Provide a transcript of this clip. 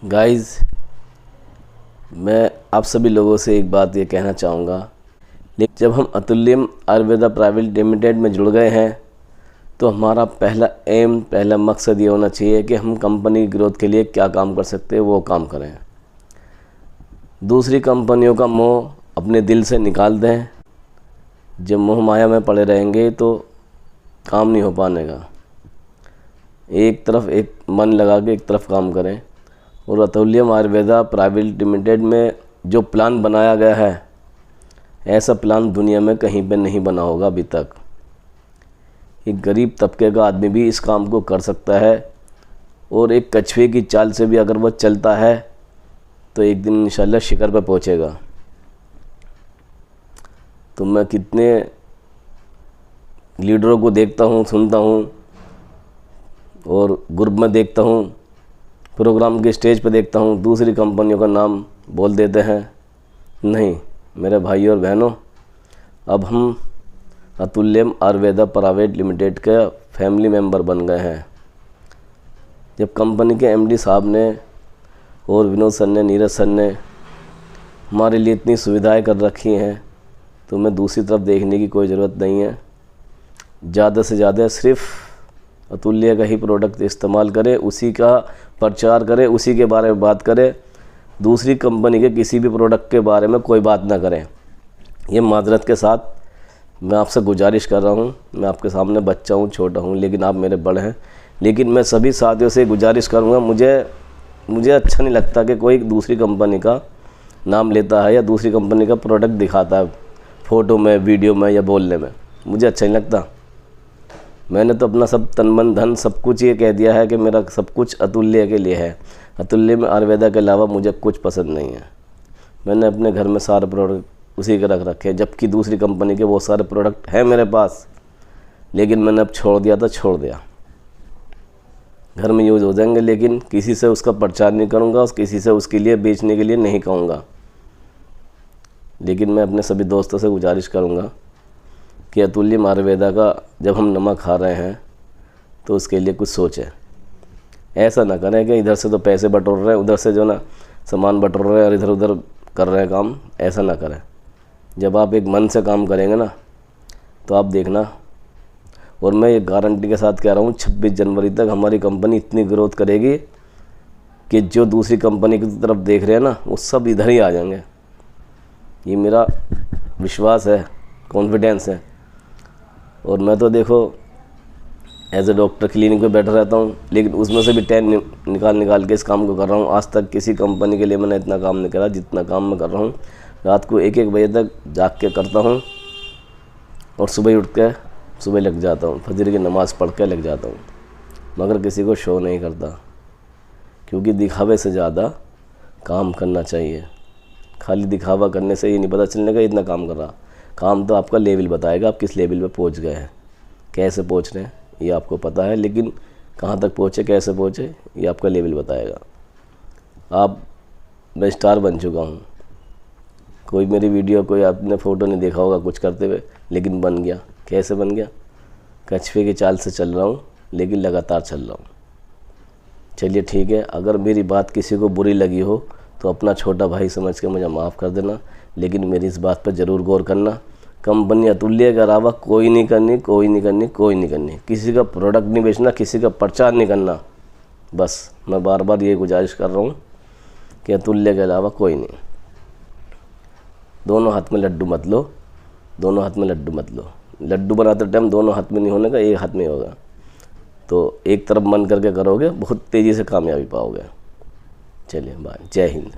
Guys, मैं आप सभी लोगों से एक बात ये कहना चाहूँगा, लेकिन जब हम अतुल्यम आयुर्वेदा प्राइवेट लिमिटेड में जुड़ गए हैं तो हमारा पहला मकसद ये होना चाहिए कि हम कंपनी ग्रोथ के लिए क्या काम कर सकते हैं वो काम करें। दूसरी कंपनियों का मोह अपने दिल से निकाल दें। जब मोह माया में पड़े रहेंगे तो काम नहीं हो पाने का। एक तरफ एक मन लगा के एक तरफ काम करें। और अतुल्यम आयुर्वेदा प्राइवेट लिमिटेड में जो प्लान बनाया गया है, ऐसा प्लान दुनिया में कहीं पे नहीं बना होगा अभी तक। एक गरीब तबके का आदमी भी इस काम को कर सकता है और एक कछुए की चाल से भी अगर वह चलता है तो एक दिन इंशाल्लाह शिखर पर पहुंचेगा। तो मैं कितने लीडरों को देखता हूं, सुनता हूं और ग्रुप में देखता हूं, प्रोग्राम के स्टेज पर देखता हूं, दूसरी कंपनियों का नाम बोल देते हैं। नहीं मेरे भाइयों और बहनों, अब हम अतुल्यम आयुर्वेदा प्राइवेट लिमिटेड के फैमिली मेंबर बन गए हैं। जब कंपनी के एमडी साहब ने और विनोद सर ने, नीरज सर ने हमारे लिए इतनी सुविधाएं कर रखी हैं तो मैं दूसरी तरफ देखने की कोई ज़रूरत नहीं है। ज़्यादा से ज़्यादा सिर्फ अतुल्य का ही प्रोडक्ट इस्तेमाल करें, उसी का प्रचार करें, उसी के बारे में बात करें। दूसरी कंपनी के किसी भी प्रोडक्ट के बारे में कोई बात ना करें। ये माजरत के साथ मैं आपसे गुजारिश कर रहा हूँ। मैं आपके सामने बच्चा हूँ, छोटा हूँ, लेकिन आप मेरे बड़े हैं। लेकिन मैं सभी साथियों से गुजारिश करूँगा, मुझे अच्छा नहीं लगता कि कोई दूसरी कंपनी का नाम लेता है या दूसरी कंपनी का प्रोडक्ट दिखाता है फ़ोटो में, वीडियो में या बोलने में। मुझे अच्छा नहीं लगता। मैंने तो अपना सब तन मन धन सब कुछ ये कह दिया है कि मेरा सब कुछ अतुल्य के लिए है। अतुल्य में आयुर्वेदा के अलावा मुझे कुछ पसंद नहीं है। मैंने अपने घर में सारे प्रोडक्ट उसी के रख रखे हैं, जबकि दूसरी कंपनी के वो सारे प्रोडक्ट हैं मेरे पास, लेकिन मैंने अब छोड़ दिया तो छोड़ दिया। घर में यूज़ हो जाएंगे, लेकिन किसी से उसका प्रचार नहीं करूँगा और किसी से उसके लिए बेचने के लिए नहीं कहूँगा। लेकिन मैं अपने सभी दोस्तों से गुजारिश करूँगा कि अतुल्यम आयुर्वेदा का जब हम नमक खा रहे हैं तो उसके लिए कुछ सोचें। ऐसा ना करें कि इधर से तो पैसे बटोर रहे हैं, उधर से जो ना सामान बटोर रहे हैं और इधर उधर कर रहे हैं काम। ऐसा ना करें। जब आप एक मन से काम करेंगे ना तो आप देखना, और मैं ये गारंटी के साथ कह रहा हूँ 26 जनवरी तक हमारी कंपनी इतनी ग्रोथ करेगी कि जो दूसरी कंपनी की तरफ देख रहे हैं ना वो सब इधर ही आ जाएंगे। ये मेरा विश्वास है, कॉन्फिडेंस है। और मैं तो देखो एज ए डॉक्टर क्लिनिक पे बैठा रहता हूँ, लेकिन उसमें से भी टाइम निकाल के इस काम को कर रहा हूँ। आज तक किसी कंपनी के लिए मैंने इतना काम नहीं करा जितना काम मैं कर रहा हूँ। रात को 1-1 बजे तक जाग के करता हूँ और सुबह उठ के सुबह लग जाता हूँ, फजर की नमाज़ पढ़ के लग जाता हूँ। मगर किसी को शो नहीं करता, क्योंकि दिखावे से ज़्यादा काम करना चाहिए। खाली दिखावा करने से ये नहीं पता चलने का इतना काम कर रहा। काम तो आपका लेवल बताएगा, आप किस लेवल पे पहुंच गए हैं, कैसे पहुंच रहे हैं ये आपको पता है, लेकिन कहां तक पहुंचे, कैसे पहुंचे, ये आपका लेवल बताएगा। मैं स्टार बन चुका हूं। कोई मेरी वीडियो, कोई आपने फ़ोटो नहीं देखा होगा कुछ करते हुए, लेकिन बन गया। कैसे बन गया? कछुए की चाल से चल रहा हूँ, लेकिन लगातार चल रहा हूँ। चलिए ठीक है, अगर मेरी बात किसी को बुरी लगी हो तो अपना छोटा भाई समझ के मुझे माफ़ कर देना, लेकिन मेरी इस बात पर ज़रूर गौर करना। कंपनी अतुल्य के अलावा कोई नहीं करनी। किसी का प्रोडक्ट नहीं बेचना, किसी का प्रचार नहीं करना। बस मैं बार बार ये गुजारिश कर रहा हूँ कि अतुल्य के अलावा कोई नहीं। दोनों हाथ में लड्डू मत लो, लड्डू बनाते टाइम दोनों हाथ में नहीं होने का, एक हाथ में होगा। तो एक तरफ मन करके करोगे, बहुत तेज़ी से कामयाबी पाओगे। चलिए बाय, जय हिंद।